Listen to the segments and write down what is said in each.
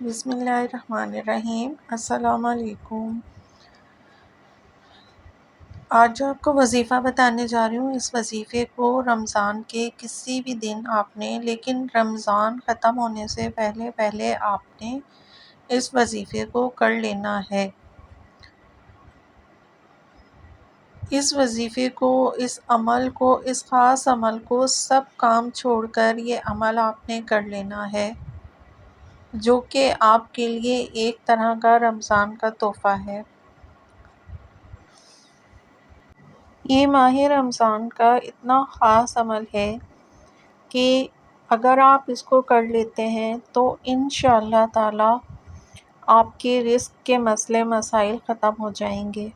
بسم اللہ الرحمن الرحیم۔ السلام علیکم۔ آج جو آپ کو وظیفہ بتانے جا رہی ہوں، اس وظیفے کو رمضان کے کسی بھی دن آپ نے، لیکن رمضان ختم ہونے سے پہلے پہلے آپ نے اس وظیفے کو کر لینا ہے۔ اس وظیفے کو، اس عمل کو، اس خاص عمل کو سب کام چھوڑ کر یہ عمل آپ نے کر لینا ہے، جو کہ آپ کے لیے ایک طرح کا رمضان کا تحفہ ہے۔ یہ ماہ رمضان کا اتنا خاص عمل ہے کہ اگر آپ اس کو کر لیتے ہیں تو انشاءاللہ تعالی آپ کے رزق کے مسئلے مسائل ختم ہو جائیں گے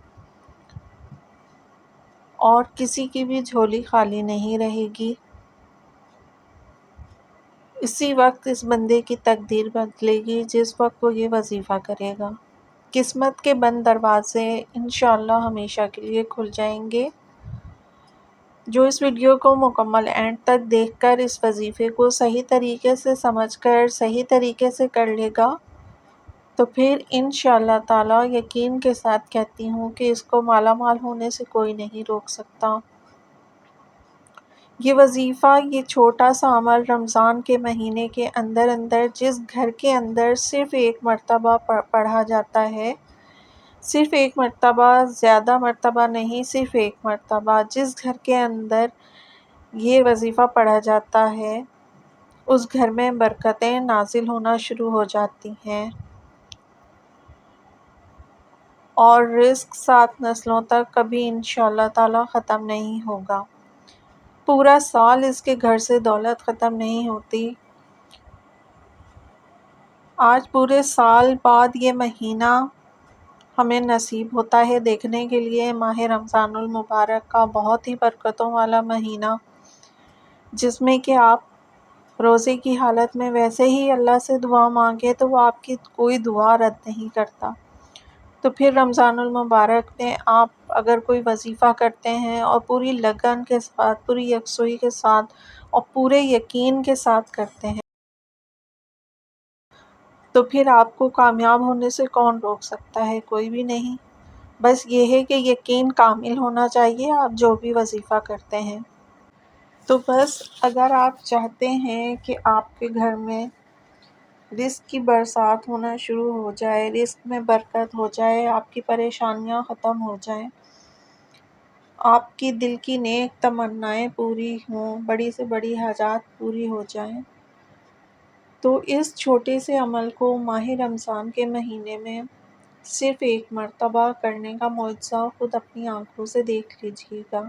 اور کسی کی بھی جھولی خالی نہیں رہے گی۔ اسی وقت اس بندے کی تقدیر بدلے گی جس وقت وہ یہ وظیفہ کرے گا۔ قسمت کے بند دروازے انشاءاللہ ہمیشہ کے لیے کھل جائیں گے۔ جو اس ویڈیو کو مکمل اینڈ تک دیکھ کر اس وظیفے کو صحیح طریقے سے سمجھ کر صحیح طریقے سے کر لے گا تو پھر انشاءاللہ تعالی یقین کے ساتھ کہتی ہوں کہ اس کو مالا مال ہونے سے کوئی نہیں روک سکتا۔ یہ وظیفہ، یہ چھوٹا سا عمل رمضان کے مہینے کے اندر اندر جس گھر کے اندر صرف ایک مرتبہ پڑھا جاتا ہے، صرف ایک مرتبہ، زیادہ مرتبہ نہیں، صرف ایک مرتبہ جس گھر کے اندر یہ وظیفہ پڑھا جاتا ہے اس گھر میں برکتیں نازل ہونا شروع ہو جاتی ہیں اور رزق 7 نسلوں تک کبھی انشاءاللہ تعالی ختم نہیں ہوگا۔ پورا سال اس کے گھر سے دولت ختم نہیں ہوتی۔ آج پورے سال بعد یہ مہینہ ہمیں نصیب ہوتا ہے دیکھنے کے لیے، ماہ رمضان المبارک کا بہت ہی برکتوں والا مہینہ، جس میں کہ آپ روزے کی حالت میں ویسے ہی اللہ سے دعا مانگے تو وہ آپ کی کوئی دعا رد نہیں کرتا۔ تو پھر رمضان المبارک میں آپ اگر کوئی وظیفہ کرتے ہیں اور پوری لگن کے ساتھ، پوری یکسوئی کے ساتھ اور پورے یقین کے ساتھ کرتے ہیں تو پھر آپ کو کامیاب ہونے سے کون روک سکتا ہے؟ کوئی بھی نہیں۔ بس یہ ہے کہ یقین کامل ہونا چاہیے آپ جو بھی وظیفہ کرتے ہیں۔ تو بس اگر آپ چاہتے ہیں کہ آپ کے گھر میں رزق کی برسات ہونا شروع ہو جائے، رزق میں برکت ہو جائے، آپ کی پریشانیاں ختم ہو جائیں، آپ کی دل کی نیک تمنائیں پوری ہوں، بڑی سے بڑی حاجات پوری ہو جائیں، تو اس چھوٹے سے عمل کو ماہ رمضان کے مہینے میں صرف ایک مرتبہ کرنے کا معجزہ خود اپنی آنکھوں سے دیکھ لیجیے گا۔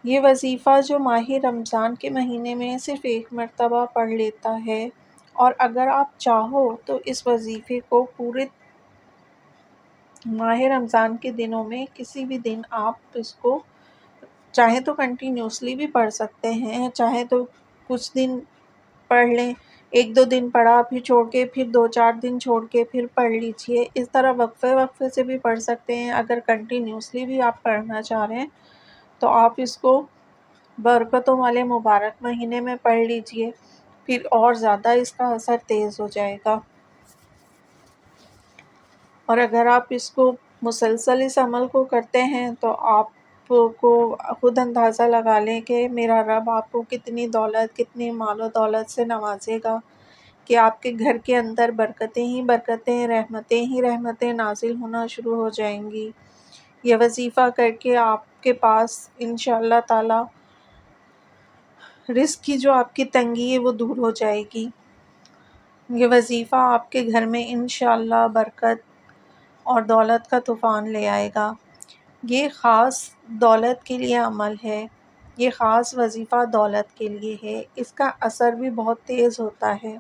یہ وظیفہ جو ماہ رمضان کے مہینے میں صرف ایک مرتبہ پڑھ لیتا ہے، اور اگر آپ چاہو تو اس وظیفے کو پورے ماہ رمضان کے دنوں میں کسی بھی دن آپ اس کو چاہے تو کنٹینیوسلی بھی پڑھ سکتے ہیں، چاہے تو کچھ دن پڑھ لیں، 1-2 دن پڑھا پھر چھوڑ کے، پھر 2-4 دن چھوڑ کے پھر پڑھ لیجیے۔ اس طرح وقفے وقفے سے بھی پڑھ سکتے ہیں۔ اگر کنٹینیوسلی بھی آپ پڑھنا چاہ رہے ہیں تو آپ اس کو برکتوں والے مبارک مہینے میں پڑھ لیجیے، پھر اور زیادہ اس کا اثر تیز ہو جائے گا۔ اور اگر آپ اس کو مسلسل اس عمل کو کرتے ہیں تو آپ کو خود اندازہ لگا لیں کہ میرا رب آپ کو کتنی دولت، کتنی مال و دولت سے نوازے گا کہ آپ کے گھر کے اندر برکتیں ہی برکتیں، رحمتیں ہی رحمتیں نازل ہونا شروع ہو جائیں گی۔ یہ وظیفہ کر کے آپ کے پاس انشاءاللہ تعالی رزق کی جو آپ کی تنگی ہے وہ دور ہو جائے گی۔ یہ وظیفہ آپ کے گھر میں انشاءاللہ برکت اور دولت کا طوفان لے آئے گا۔ یہ خاص دولت کے لیے عمل ہے، یہ خاص وظیفہ دولت کے لیے ہے، اس کا اثر بھی بہت تیز ہوتا ہے۔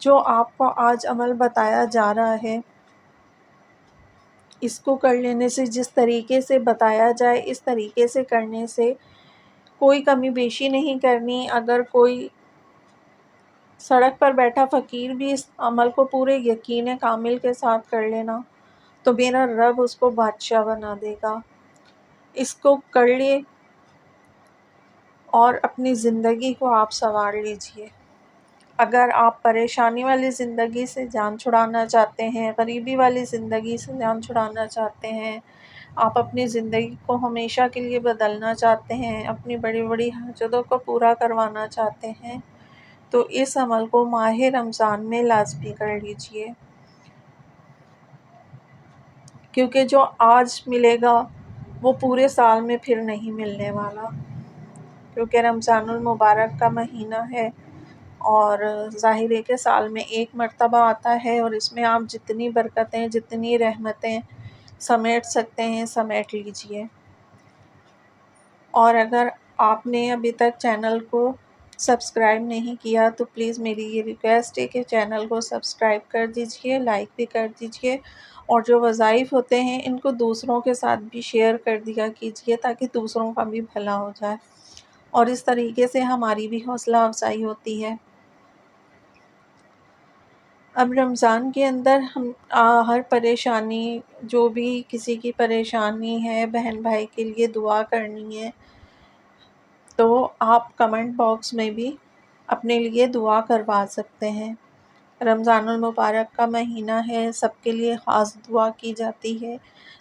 جو آپ کو آج عمل بتایا جا رہا ہے، اس کو کر لینے سے، جس طریقے سے بتایا جائے اس طریقے سے کرنے سے کوئی کمی بیشی نہیں کرنی۔ اگر کوئی سڑک پر بیٹھا فقیر بھی اس عمل کو پورے یقین کامل کے ساتھ کر لینا تو میرا رب اس کو بادشاہ بنا دے گا۔ اس کو کر لے اور اپنی زندگی کو آپ سنوار لیجئے۔ اگر آپ پریشانی والی زندگی سے جان چھڑانا چاہتے ہیں، غریبی والی زندگی سے جان چھڑانا چاہتے ہیں، آپ اپنی زندگی کو ہمیشہ کے لیے بدلنا چاہتے ہیں، اپنی بڑی بڑی حاجتوں کو پورا کروانا چاہتے ہیں، تو اس عمل کو ماہ رمضان میں لازمی کر لیجئے، کیونکہ جو آج ملے گا وہ پورے سال میں پھر نہیں ملنے والا، کیونکہ رمضان المبارک کا مہینہ ہے اور ظاہر ہے کہ سال میں ایک مرتبہ آتا ہے، اور اس میں آپ جتنی برکتیں، جتنی رحمتیں سمیٹ سکتے ہیں سمیٹ لیجئے۔ اور اگر آپ نے ابھی تک چینل کو سبسکرائب نہیں کیا تو پلیز میری یہ ریکویسٹ ہے کہ چینل کو سبسکرائب کر دیجئے، لائک بھی کر دیجئے، اور جو وظائف ہوتے ہیں ان کو دوسروں کے ساتھ بھی شیئر کر دیا کیجئے تاکہ دوسروں کا بھی بھلا ہو جائے، اور اس طریقے سے ہماری بھی حوصلہ افزائی ہوتی ہے۔ اب رمضان کے اندر ہم ہر پریشانی، جو بھی کسی کی پریشانی ہے، بہن بھائی کے لیے دعا کرنی ہے تو آپ کمنٹ باکس میں بھی اپنے لیے دعا کروا سکتے ہیں۔ رمضان المبارک کا مہینہ ہے، سب کے لیے خاص دعا کی جاتی ہے۔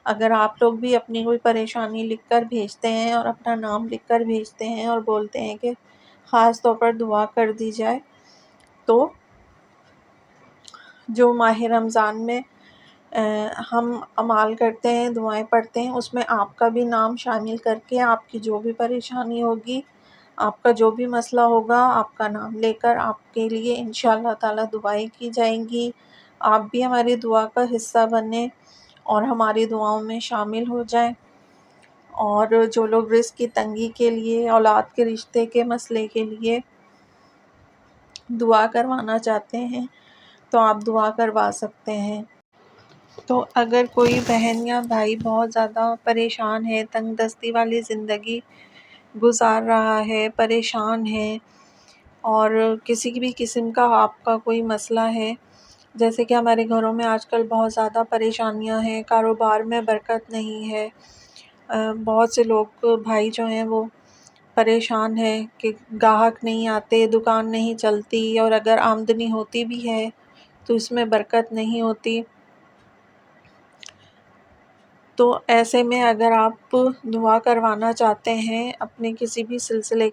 اگر آپ لوگ بھی اپنی کوئی پریشانی لکھ کر بھیجتے ہیں اور اپنا نام لکھ کر بھیجتے ہیں اور بولتے ہیں کہ خاص طور پر دعا کر دی جائے، تو جو ماہ رمضان میں ہم اعمال کرتے ہیں، دعائیں پڑھتے ہیں، اس میں آپ کا بھی نام شامل کر کے آپ کی جو بھی پریشانی ہوگی، آپ کا جو بھی مسئلہ ہوگا، آپ کا نام لے کر آپ کے لیے انشاءاللہ تعالی دعائیں کی جائیں گی۔ آپ بھی ہماری دعا کا حصہ بنیں اور ہماری دعاؤں میں شامل ہو جائیں، اور جو لوگ رزق کی تنگی کے لیے، اولاد کے رشتے کے مسئلے کے لیے دعا کروانا چاہتے ہیں تو آپ دعا کروا سکتے ہیں۔ تو اگر کوئی بہن یا بھائی بہت زیادہ پریشان ہے، تنگ دستی والی زندگی گزار رہا ہے، پریشان ہے، اور کسی بھی قسم کا آپ کا کوئی مسئلہ ہے، جیسے کہ ہمارے گھروں میں آج کل بہت زیادہ پریشانیاں ہیں، کاروبار میں برکت نہیں ہے، بہت سے لوگ بھائی جو ہیں وہ پریشان ہیں کہ گاہک نہیں آتے، دکان نہیں چلتی، اور اگر آمدنی ہوتی بھی ہے تو اس میں برکت نہیں ہوتی، تو ایسے میں اگر آپ دعا کروانا چاہتے ہیں اپنے کسی بھی سلسلے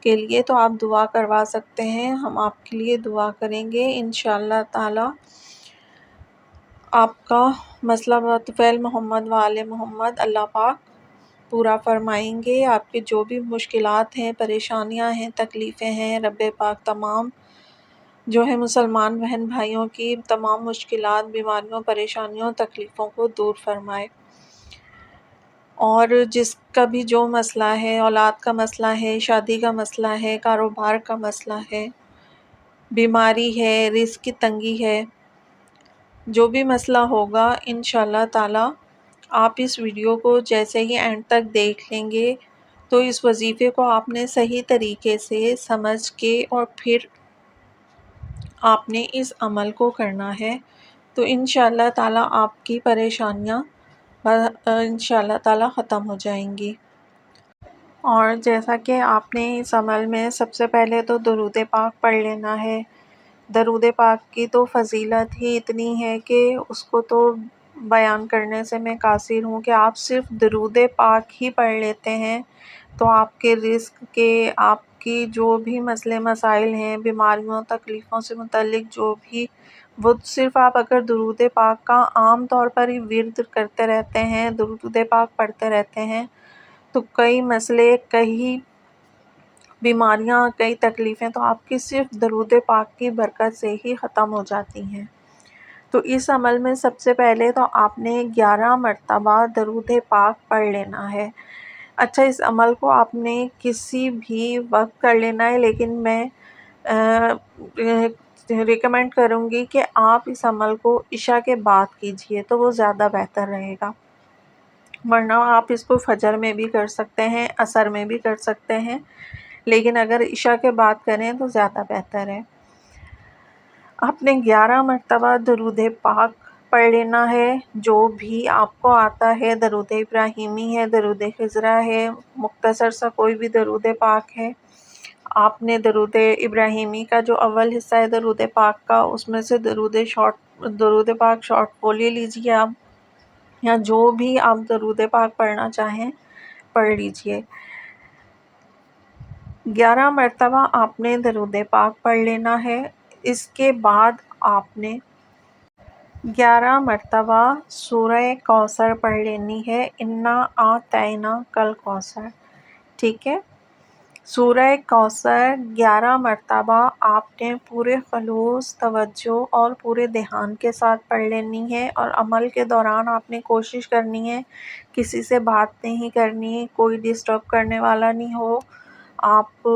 کے لیے تو آپ دعا کروا سکتے ہیں، ہم آپ کے لیے دعا کریں گے انشاءاللہ تعالی۔ آپ کا مسئلہ بطفیل محمد وآل محمد اللہ پاک پورا فرمائیں گے۔ آپ کے جو بھی مشکلات ہیں، پریشانیاں ہیں، تکلیفیں ہیں، رب پاک تمام جو ہے مسلمان بہن بھائیوں کی تمام مشکلات، بیماریوں، پریشانیوں، تکلیفوں کو دور فرمائے، اور جس کا بھی جو مسئلہ ہے، اولاد کا مسئلہ ہے، شادی کا مسئلہ ہے، کاروبار کا مسئلہ ہے، بیماری ہے، رزق کی تنگی ہے، جو بھی مسئلہ ہوگا انشاءاللہ تعالی آپ اس ویڈیو کو جیسے ہی اینڈ تک دیکھ لیں گے تو اس وظیفے کو آپ نے صحیح طریقے سے سمجھ کے اور پھر آپ نے اس عمل کو کرنا ہے، تو انشاءاللہ تعالی آپ کی پریشانیاں انشاءاللہ تعالی ختم ہو جائیں گی۔ اور جیسا کہ آپ نے اس عمل میں سب سے پہلے تو درود پاک پڑھ لینا ہے۔ درود پاک کی تو فضیلت ہی اتنی ہے کہ اس کو تو بیان کرنے سے میں قاصر ہوں، کہ آپ صرف درود پاک ہی پڑھ لیتے ہیں تو آپ کے رزق کے، آپ کی جو بھی مسئلے مسائل ہیں، بیماریوں، تکلیفوں سے متعلق جو بھی، وہ صرف آپ اگر درود پاک کا عام طور پر ہی ورد کرتے رہتے ہیں، درود پاک پڑھتے رہتے ہیں، تو کئی مسئلے، کئی بیماریاں، کئی تکلیفیں تو آپ کی صرف درود پاک کی برکت سے ہی ختم ہو جاتی ہیں۔ تو اس عمل میں سب سے پہلے تو آپ نے 11 مرتبہ درود پاک پڑھ لینا ہے۔ اچھا، اس عمل کو آپ نے کسی بھی وقت کر لینا ہے، لیکن میں ریکمینڈ کروں گی کہ آپ اس عمل کو عشاء کے بعد کیجئے تو وہ زیادہ بہتر رہے گا، ورنہ آپ اس کو فجر میں بھی کر سکتے ہیں، عصر میں بھی کر سکتے ہیں، لیکن اگر عشاء کے بعد کریں تو زیادہ بہتر ہے۔ آپ نے 11 مرتبہ درود پاک پڑھ لینا ہے، جو بھی آپ کو آتا ہے، درود ابراہیمی ہے، درود خضرہ ہے، مختصر سا کوئی بھی درود پاک ہے، آپ نے درود ابراہیمی کا جو اول حصہ ہے درود پاک کا، اس میں سے درود پاک شارٹ وہ لے لیجیے آپ، یا جو بھی آپ درود پاک پڑھنا چاہیں پڑھ لیجیے۔ 11 مرتبہ آپ نے درود پاک پڑھ لینا ہے۔ اس کے بعد آپ نے 11 مرتبہ سورہ کوثر پڑھ لینی ہے، انا اعطیناک الکوثر، ٹھیک ہے۔ سورہ کوثر 11 مرتبہ آپ نے پورے خلوص، توجہ اور پورے دھیان کے ساتھ پڑھ لینی ہے، اور عمل کے دوران آپ نے کوشش کرنی ہے کسی سے بات نہیں کرنی، کوئی ڈسٹرب کرنے والا نہیں ہو۔ آپ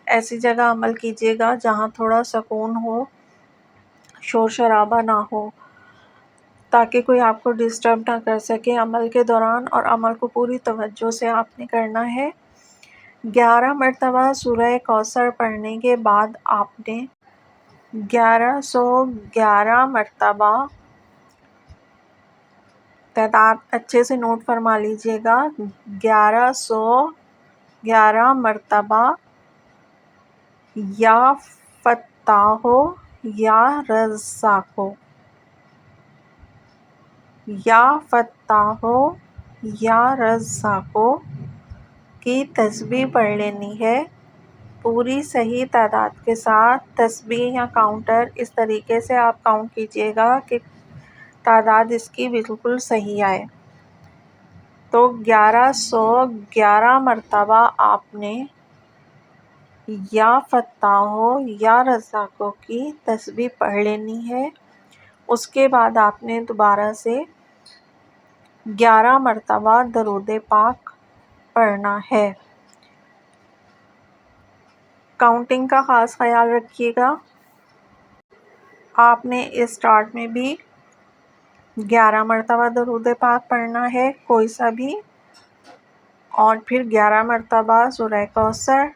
ایسی جگہ عمل کیجیے گا جہاں تھوڑا سکون ہو، شور شرابہ نہ ہو، تاکہ کوئی آپ کو ڈسٹرب نہ کر سکے عمل کے دوران، اور عمل کو پوری توجہ سے آپ نے کرنا ہے۔ 11 مرتبہ سورہ کوثر پڑھنے کے بعد آپ نے 1111 مرتبہ، تعداد اچھے سے نوٹ فرما لیجیے گا، 1111 مرتبہ یا فتاحو یا رزاقو، یا فتاحو یا رزاقو کی تسبیح پڑھ لینی ہے، پوری صحیح تعداد کے ساتھ۔ تسبیح یا کاؤنٹر اس طریقے سے آپ کاؤنٹ کیجیے گا کہ تعداد اس کی بالکل صحیح آئے۔ تو 1111 مرتبہ آپ نے یا فتاحو یا رزاقو کی تسبیح پڑھ لینی ہے۔ اس کے بعد آپ نے دوبارہ سے 11 مرتبہ درود پاک پڑھنا ہے۔ کاؤنٹنگ کا خاص خیال رکھیے گا، آپ نے اسٹارٹ میں بھی 11 مرتبہ درود پاک پڑھنا ہے کوئی سا بھی، اور پھر 11 مرتبہ سورہ کوثر۔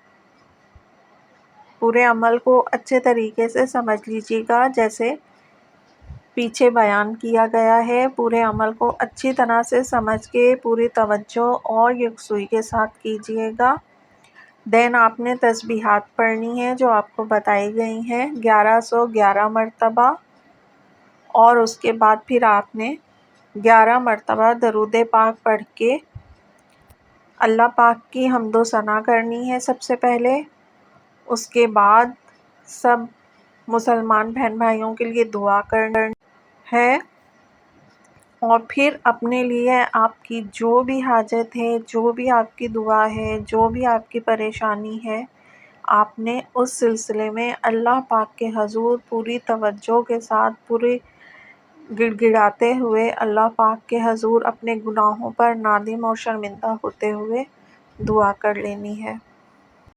پورے عمل کو اچھے طریقے سے سمجھ لیجیے گا جیسے پیچھے بیان کیا گیا ہے، پورے عمل کو اچھی طرح سے سمجھ کے پوری توجہ اور یکسوئی کے ساتھ کیجیے گا۔ دین آپ نے تسبیحات پڑھنی ہے جو آپ کو بتائی گئی ہیں 1111 مرتبہ، اور اس کے بعد پھر آپ نے 11 مرتبہ درود پاک پڑھ کے اللہ پاک کی حمد و ثنا کرنی ہے سب سے پہلے۔ اس کے بعد سب مسلمان بہن بھائیوں کے لیے دعا کرنا ہے، اور پھر اپنے لیے آپ کی جو بھی حاجت ہے، جو بھی آپ کی دعا ہے، جو بھی آپ کی پریشانی ہے، آپ نے اس سلسلے میں اللہ پاک کے حضور پوری توجہ کے ساتھ، پورے گڑ گڑاتے ہوئے اللہ پاک کے حضور اپنے گناہوں پر نادم اور شرمندہ ہوتے ہوئے دعا کر لینی ہے۔